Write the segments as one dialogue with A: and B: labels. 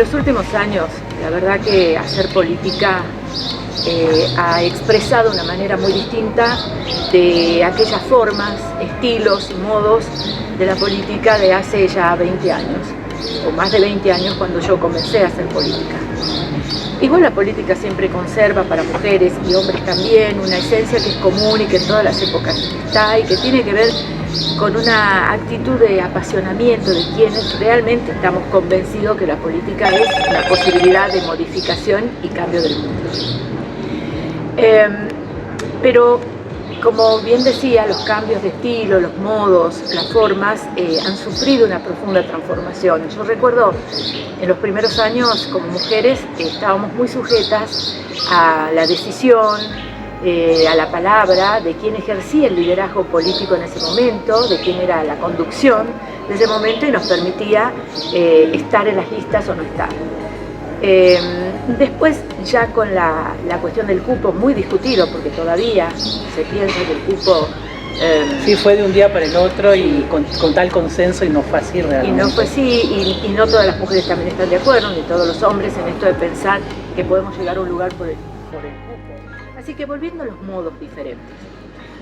A: los últimos años, la verdad que hacer política ha expresado de una manera muy distinta de aquellas formas, estilos y modos de la política de hace ya 20 años, o más de 20 años cuando yo comencé a hacer política. Igual la política siempre conserva para mujeres y hombres también una esencia que es común y que en todas las épocas está y que tiene que ver con una actitud de apasionamiento de quienes realmente estamos convencidos que la política es una posibilidad de modificación y cambio del mundo. Pero como bien decía, los cambios de estilo, los modos, las formas han sufrido una profunda transformación. Yo recuerdo en los primeros años como mujeres estábamos muy sujetas a la decisión, a la palabra de quién ejercía el liderazgo político en ese momento, de quién era la conducción de ese momento y nos permitía estar en las listas o no estar. Después ya con la cuestión del cupo muy discutido, porque todavía se piensa que el cupo...
B: sí, fue de un día para el otro y con tal consenso y no fue así realmente.
A: Y no fue así, y no todas las mujeres también están de acuerdo, ni todos los hombres en esto de pensar que podemos llegar a un lugar por el cupo. Así que volviendo a los modos diferentes,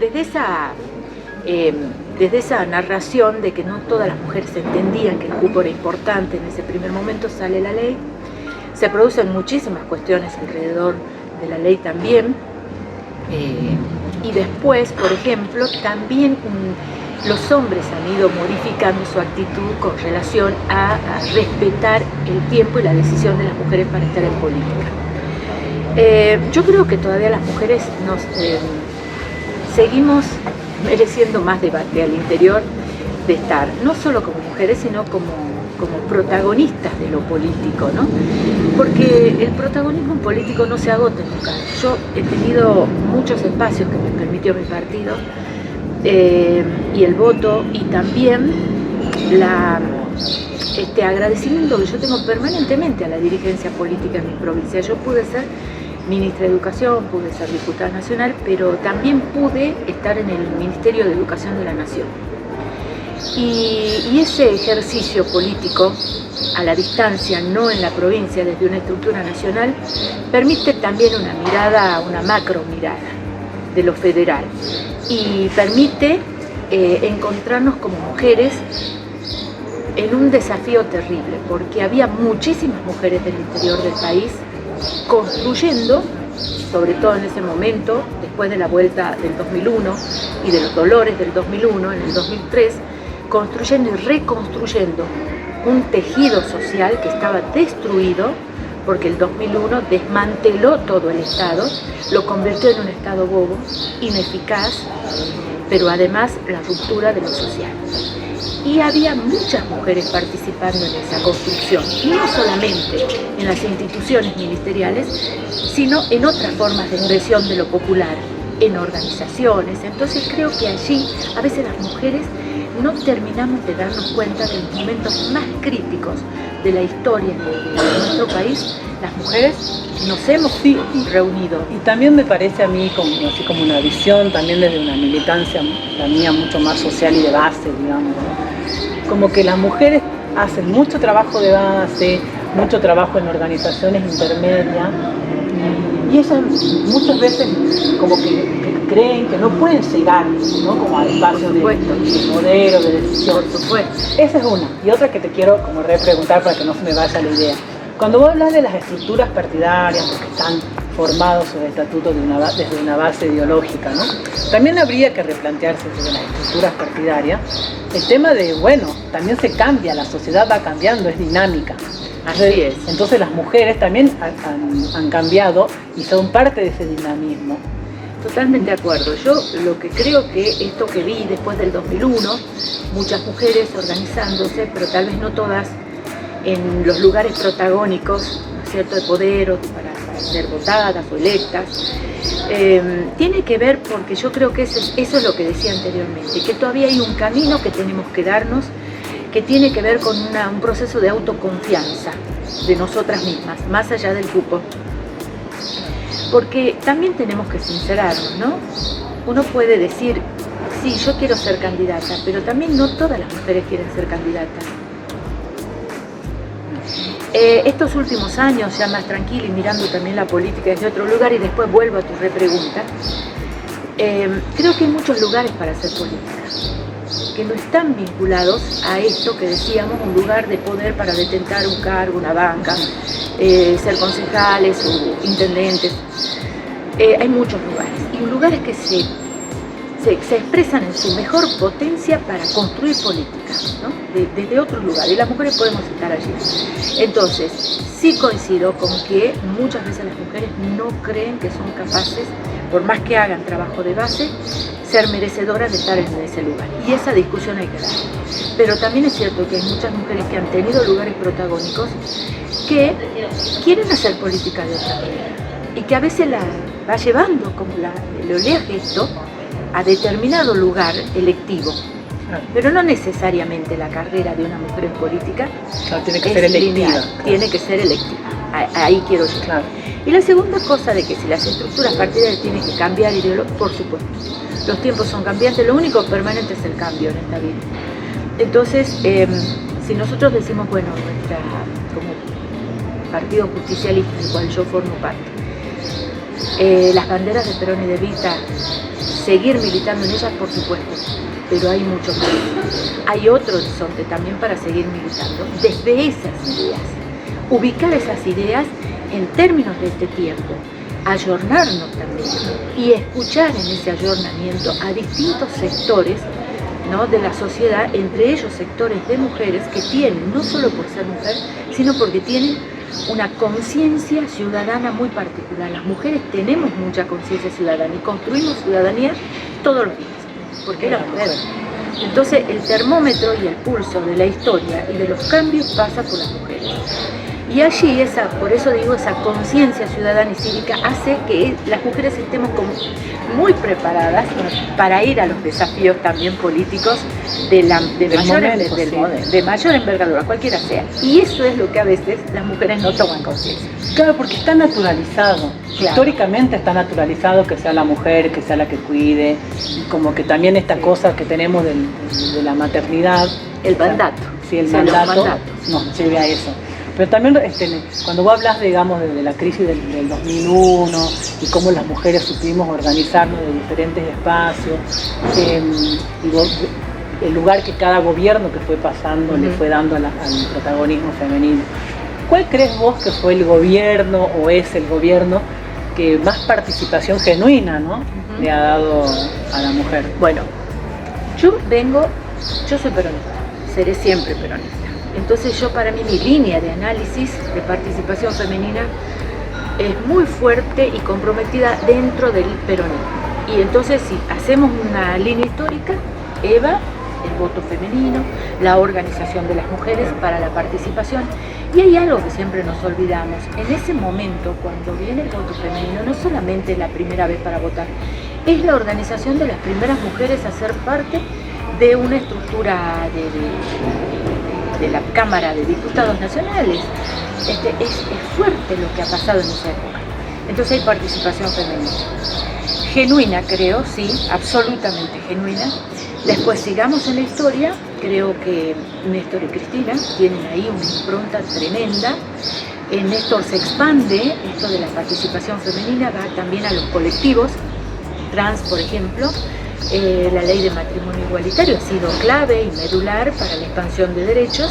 A: desde esa narración de que no todas las mujeres entendían que el cupo era importante, en ese primer momento sale la ley. Se producen muchísimas cuestiones alrededor de la ley también. Y después, por ejemplo, también los hombres han ido modificando su actitud con relación a respetar el tiempo y la decisión de las mujeres para estar en política. Yo creo que todavía las mujeres nos seguimos mereciendo más debate al interior de estar, no solo como mujeres, sino como protagonistas de lo político, ¿no? Porque el protagonismo político no se agota nunca. Yo he tenido muchos espacios que me permitió mi partido y el voto y también este agradecimiento que yo tengo permanentemente a la dirigencia política en mi provincia. Yo pude ser ministra de Educación, pude ser diputada nacional, pero también pude estar en el Ministerio de Educación de la Nación. Y ese ejercicio político a la distancia, no en la provincia, desde una estructura nacional, permite también una mirada, una macro mirada de lo federal y permite encontrarnos como mujeres en un desafío terrible, porque había muchísimas mujeres del interior del país construyendo, sobre todo en ese momento, después de la vuelta del 2001 y de los dolores del 2001, en el 2003, construyendo y reconstruyendo un tejido social que estaba destruido porque el 2001 desmanteló todo el Estado, lo convirtió en un Estado bobo, ineficaz, pero además la ruptura de lo social. Y había muchas mujeres participando en esa construcción, y no solamente en las instituciones ministeriales, sino en otras formas de expresión de lo popular, en organizaciones. Entonces creo que allí a veces las mujeres no terminamos de darnos cuenta de los momentos más críticos de la historia de nuestro país. Las mujeres nos hemos reunido.
B: Y también me parece a mí así como una visión, también desde una militancia, la mía, mucho más social y de base, digamos, ¿no? Como que las mujeres hacen mucho trabajo de base, mucho trabajo en organizaciones intermedias, y ellas muchas veces como que creen que no pueden llegar, ¿no? Como al espacio de poder o de decisión.
A: Por supuesto.
B: Esa es una. Y otra que te quiero como repreguntar para que no se me vaya la idea. Cuando vos hablas de las estructuras partidarias, porque están formados sobre el estatuto desde una base ideológica, ¿no? También habría que replantearse desde las estructuras partidarias el tema de, bueno, también se cambia, la sociedad va cambiando, es dinámica.
A: Así es.
B: Entonces las mujeres también han cambiado y son parte de ese dinamismo.
A: Totalmente de acuerdo. Yo lo que creo que esto que vi después del 2001, muchas mujeres organizándose, pero tal vez no todas en los lugares protagónicos, ¿no es cierto?, de poder o para ser votadas o electas, tiene que ver porque yo creo que eso es lo que decía anteriormente, que todavía hay un camino que tenemos que darnos, que tiene que ver con un proceso de autoconfianza de nosotras mismas, más allá del cupo. Porque también tenemos que sincerarnos, ¿no? Uno puede decir, sí, yo quiero ser candidata, pero también no todas las mujeres quieren ser candidatas. Estos últimos años, ya más tranquila y mirando también la política desde otro lugar, y después vuelvo a tu repregunta, creo que hay muchos lugares para hacer política que no están vinculados a esto que decíamos, un lugar de poder para detentar un cargo, una banca, ser concejales o intendentes. Hay muchos lugares, y lugares que se expresan en su mejor potencia para construir política, ¿no? Desde otros lugares, y las mujeres podemos estar allí. Entonces, sí coincido con que muchas veces las mujeres no creen que son capaces, por más que hagan trabajo de base, ser merecedoras de estar en ese lugar, y esa discusión hay que dar. Pero también es cierto que hay muchas mujeres que han tenido lugares protagónicos que quieren hacer política de otra manera, y que a veces la va llevando, como el oleaje esto, a determinado lugar electivo, pero no necesariamente la carrera de una mujer en política
B: tiene que ser electiva.
A: Lineal, tiene que ser electiva. Ahí quiero llegar. Claro. Y la segunda cosa de que si las estructuras partidarias tienen que cambiar, por supuesto, los tiempos son cambiantes, lo único permanente es el cambio en esta vida. Entonces, si nosotros decimos, bueno, como partido justicialista, del cual yo formo parte, las banderas de Perón y de Evita, seguir militando en ellas, por supuesto, pero hay mucho más. Hay otro horizonte también para seguir militando desde esas ideas, ubicar esas ideas en términos de este tiempo, ayornarnos también y escuchar en ese ayornamiento a distintos sectores, ¿no?, de la sociedad, entre ellos sectores de mujeres que tienen, no solo por ser mujer, sino porque tienen una conciencia ciudadana muy particular. Las mujeres tenemos mucha conciencia ciudadana y construimos ciudadanía todos los días, porque es la mujer. Entonces el termómetro y el pulso de la historia y de los cambios pasa por las mujeres. Y allí, por eso digo, esa conciencia ciudadana y cívica hace que las mujeres estemos como muy preparadas para ir a los desafíos también políticos de mayor envergadura, cualquiera sea. Y eso es lo que a veces las mujeres no toman conciencia.
B: Claro, porque está naturalizado. Claro. Históricamente está naturalizado que sea la mujer, que sea la que cuide, y como que también esta cosa que tenemos de la maternidad.
A: El mandato.
B: Sí, el mandato nos lleve a eso. Pero también cuando vos hablas, digamos, de la crisis del 2001 y cómo las mujeres supimos organizarnos de diferentes espacios, el lugar que cada gobierno que fue pasando le fue dando al protagonismo femenino. ¿Cuál crees vos que fue el gobierno o es el gobierno que más participación genuina, ¿no?, le ha dado a la mujer?
A: Bueno, yo soy peronista, seré siempre peronista. Entonces para mí mi línea de análisis de participación femenina es muy fuerte y comprometida dentro del peronismo. Y entonces si hacemos una línea histórica, Eva, el voto femenino, la organización de las mujeres para la participación. Y hay algo que siempre nos olvidamos. En ese momento, cuando viene el voto femenino, no solamente es la primera vez para votar, es la organización de las primeras mujeres a ser parte de una estructura de la Cámara de Diputados Nacionales. Es fuerte lo que ha pasado en esa época. Entonces hay participación femenina. Genuina, creo, sí, absolutamente genuina. Después sigamos en la historia, creo que Néstor y Cristina tienen ahí una impronta tremenda. En Néstor se expande esto de la participación femenina, va también a los colectivos trans, por ejemplo. La ley de matrimonio igualitario ha sido clave y medular para la expansión de derechos,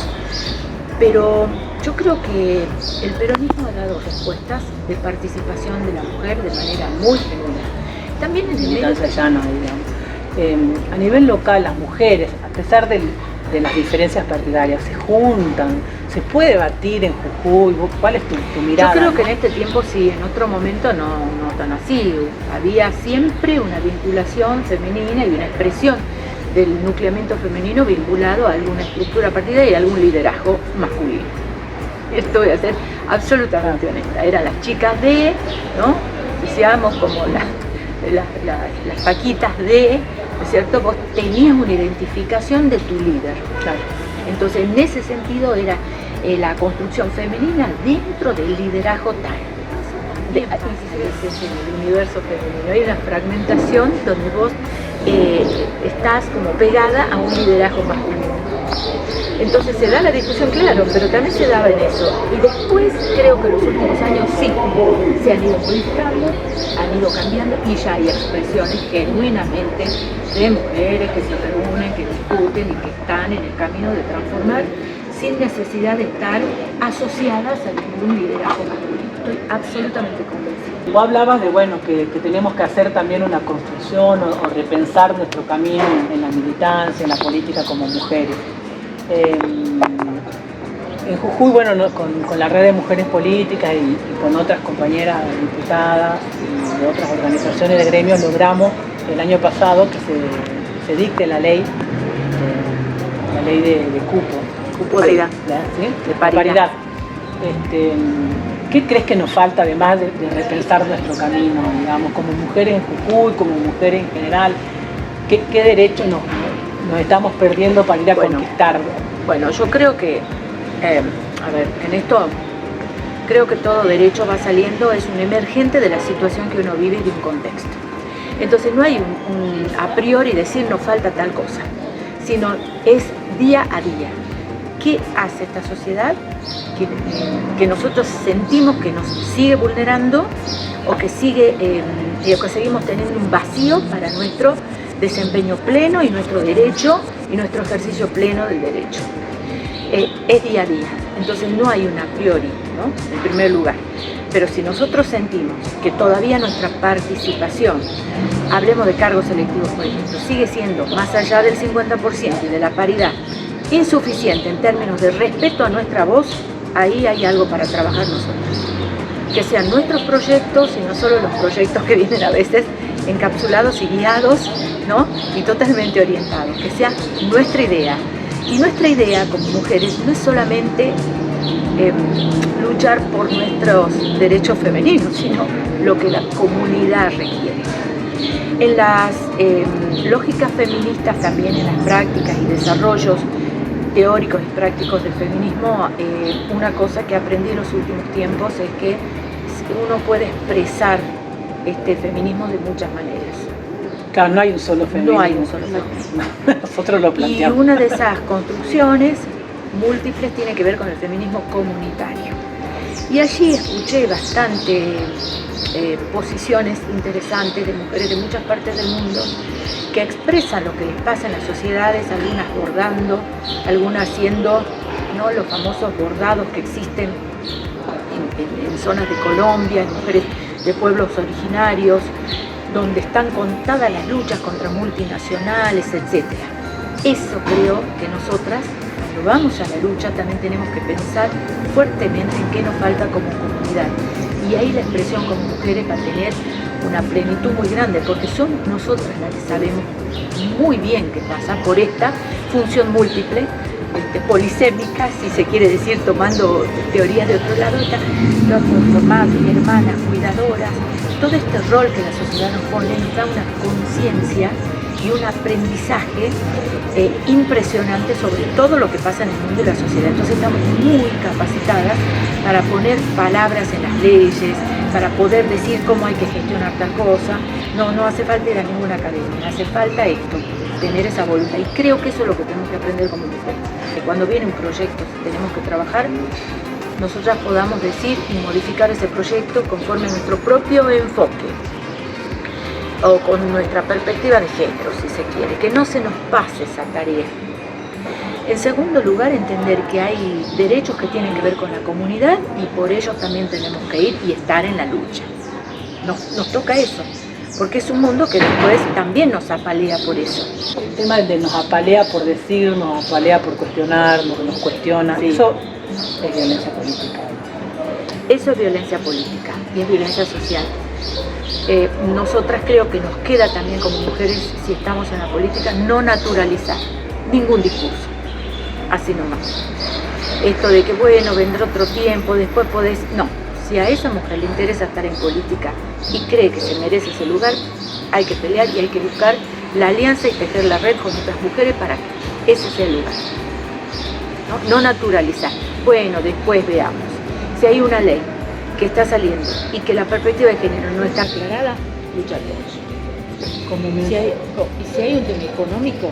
A: pero yo creo que el peronismo ha dado respuestas de participación de la mujer de manera muy genuina. También
B: a nivel local, las mujeres, a pesar de las diferencias partidarias, se juntan, se puede debatir en Jujuy. ¿Cuál es tu mirada?
A: Yo creo que en este tiempo sí, en otro momento no tan así. Había siempre una vinculación femenina y una expresión del nucleamiento femenino vinculado a alguna estructura partidaria y a algún liderazgo masculino. Esto voy a ser absolutamente honesta. Eran las chicas ¿no? Decíamos como las paquitas ¿no es cierto? Vos tenías una identificación de tu líder. Claro. Entonces, en ese sentido era la construcción femenina dentro del liderazgo tal. En el universo femenino hay una fragmentación donde vos estás como pegada a un liderazgo masculino. Entonces se da la discusión, claro, pero también se daba en eso. Y después creo que en los últimos años sí, se han ido modificando, han ido cambiando y ya hay expresiones genuinamente de mujeres que se reúnen, que discuten y que están en el camino de transformar sin necesidad de estar asociadas a ningún liderazgo masculino. Estoy absolutamente convencida.
B: Vos hablabas de bueno, que tenemos que hacer también una construcción o repensar nuestro camino en la militancia, en la política como mujeres. En Jujuy, bueno, con la red de mujeres políticas y con otras compañeras diputadas y de otras organizaciones de gremios logramos el año pasado que se dicte la ley de cupo
A: Paridad.
B: De paridad. ¿Qué crees que nos falta además de repensar nuestro camino, digamos, como mujeres en Jujuy, como mujeres en general? ¿Qué derechos nos estamos perdiendo para ir a conquistar?
A: Bueno, yo creo que, en esto creo que todo derecho va saliendo, es un emergente de la situación que uno vive y de un contexto. Entonces no hay un a priori decir nos falta tal cosa, sino es día a día. ¿Qué hace esta sociedad que nosotros sentimos que nos sigue vulnerando o que seguimos teniendo un vacío para nuestro desempeño pleno y nuestro derecho y nuestro ejercicio pleno del derecho? Es día a día, entonces no hay un a priori, ¿no? En primer lugar. Pero si nosotros sentimos que todavía nuestra participación, hablemos de cargos selectivos por ejemplo, sigue siendo más allá del 50% y de la paridad, insuficiente en términos de respeto a nuestra voz, ahí hay algo para trabajar nosotros. Que sean nuestros proyectos y no solo los proyectos que vienen a veces encapsulados y guiados, ¿no? Y totalmente orientados, que sea nuestra idea. Y nuestra idea como mujeres no es solamente luchar por nuestros derechos femeninos, sino lo que la comunidad requiere. En las lógicas feministas, también en las prácticas y desarrollos teóricos y prácticos del feminismo, una cosa que aprendí en los últimos tiempos es que uno puede expresar este feminismo de muchas maneras.
B: Claro, no hay un solo feminismo.
A: No hay un solo feminismo.
B: Nosotros lo planteamos.
A: Y una de esas construcciones múltiples tiene que ver con el feminismo comunitario. Y allí escuché bastante posiciones interesantes de mujeres de muchas partes del mundo que expresan lo que les pasa en las sociedades, algunas bordando, algunas haciendo, ¿no?, los famosos bordados que existen en zonas de Colombia, en mujeres de pueblos originarios, donde están contadas las luchas contra multinacionales, etc. Eso creo que nosotras, cuando vamos a la lucha, también tenemos que pensar fuertemente en qué nos falta como comunidad. Y ahí la expresión como mujeres va a tener una plenitud muy grande, porque son nosotras las que sabemos muy bien qué pasa por esta función múltiple, polisémica, si se quiere decir, tomando teorías de otro lado, las formadas y hermanas, cuidadoras, todo este rol que la sociedad nos pone nos da una conciencia y un aprendizaje impresionante sobre todo lo que pasa en el mundo y la sociedad. Entonces estamos muy capacitadas para poner palabras en las leyes, para poder decir cómo hay que gestionar tal cosa. No hace falta ir a ninguna academia, hace falta esto, tener esa voluntad. Y creo que eso es lo que tenemos que aprender como mujeres. Que cuando viene un proyecto tenemos que trabajar, nosotras podamos decir y modificar ese proyecto conforme a nuestro propio enfoque o con nuestra perspectiva de género, si se quiere, que no se nos pase esa tarea. En segundo lugar, entender que hay derechos que tienen que ver con la comunidad y por ellos también tenemos que ir y estar en la lucha. Nos toca eso, porque es un mundo que después también nos apalea por eso.
B: El tema de nos apalea por decir, nos apalea por cuestionar, nos cuestiona, sí. Eso es violencia política.
A: Eso es violencia política y es violencia social. Nosotras creo que nos queda también como mujeres, si estamos en la política, no naturalizar ningún discurso, así nomás. Esto de que bueno, vendrá otro tiempo, después podés... No, si a esa mujer le interesa estar en política y cree que se merece ese lugar, hay que pelear y hay que buscar la alianza y tejer la red con otras mujeres para que ese sea el lugar. No naturalizar. Bueno, después veamos. Si hay una ley que está saliendo y que la perspectiva de género no está aclarada, luchar por eso. Y si hay un tema económico,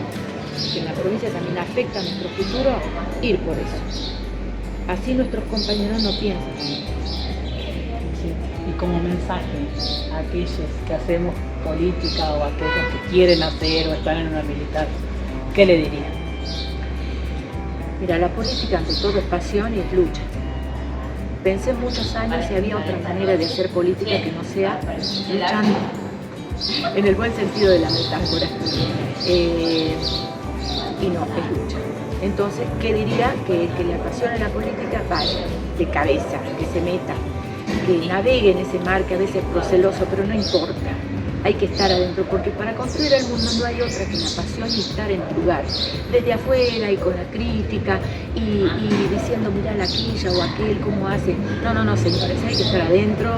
A: que en la provincia también afecta a nuestro futuro, ir por eso. Así nuestros compañeros no piensan.
B: Sí. Y como mensaje a aquellos que hacemos política o a aquellos que quieren hacer o están en una militar, ¿qué le dirían?
A: Mira, la política ante todo es pasión y es lucha. Pensé muchos años si había otra manera de hacer política que no sea luchando, en el buen sentido de la metáfora. Y no, es lucha. Entonces, ¿qué diría? Que el que le apasiona la política vaya de cabeza, que se meta, que navegue en ese mar que a veces es proceloso, pero no importa. Hay que estar adentro, porque para construir el mundo no hay otra que la pasión y estar en el lugar. Desde afuera y con la crítica y diciendo, mirá la quilla o aquel, cómo hace. No, señores, hay que estar adentro,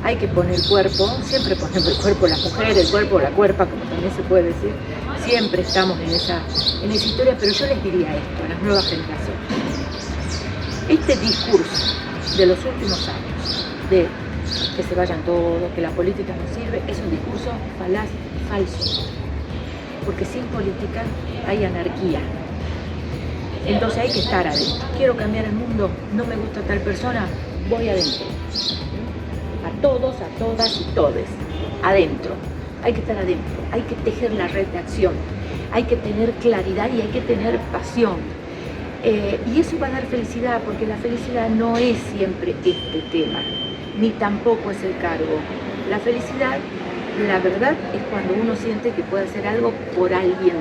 A: hay que poner el cuerpo. Siempre ponemos el cuerpo la mujer, el cuerpo la cuerpa, como también se puede decir. Siempre estamos en esa historia, pero yo les diría esto a las nuevas generaciones. Este discurso de los últimos años, de que se vayan todos, que la política no sirve, es un discurso falaz, falso. Porque sin política hay anarquía. Entonces hay que estar adentro. Quiero cambiar el mundo, no me gusta tal persona, voy adentro. A todos, a todas y todes, adentro. Hay que estar adentro, hay que tejer la red de acción, hay que tener claridad y hay que tener pasión. Y eso va a dar felicidad, porque la felicidad no es siempre este tema, ni tampoco es el cargo. La felicidad, la verdad, es cuando uno siente que puede hacer algo por alguien,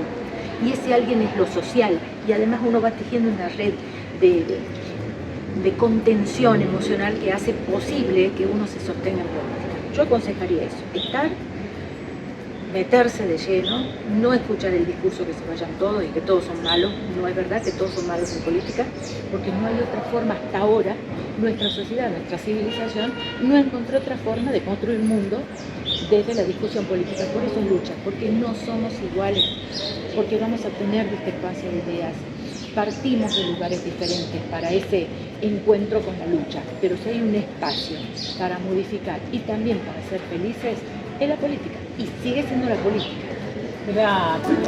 A: y ese alguien es lo social, y además uno va tejiendo una red de contención emocional que hace posible que uno se sostenga en política. Yo aconsejaría eso, meterse de lleno, no escuchar el discurso que se vayan todos y que todos son malos. No es verdad que todos son malos en política, porque no hay otra forma hasta ahora. Nuestra sociedad, nuestra civilización no encontró otra forma de construir el mundo desde la discusión política. Por eso es lucha, porque no somos iguales, porque vamos a tener discrepancia de ideas, partimos de lugares diferentes para ese encuentro con la lucha, pero si hay un espacio para modificar y también para ser felices, es la política, y sigue siendo la política.
B: Gracias.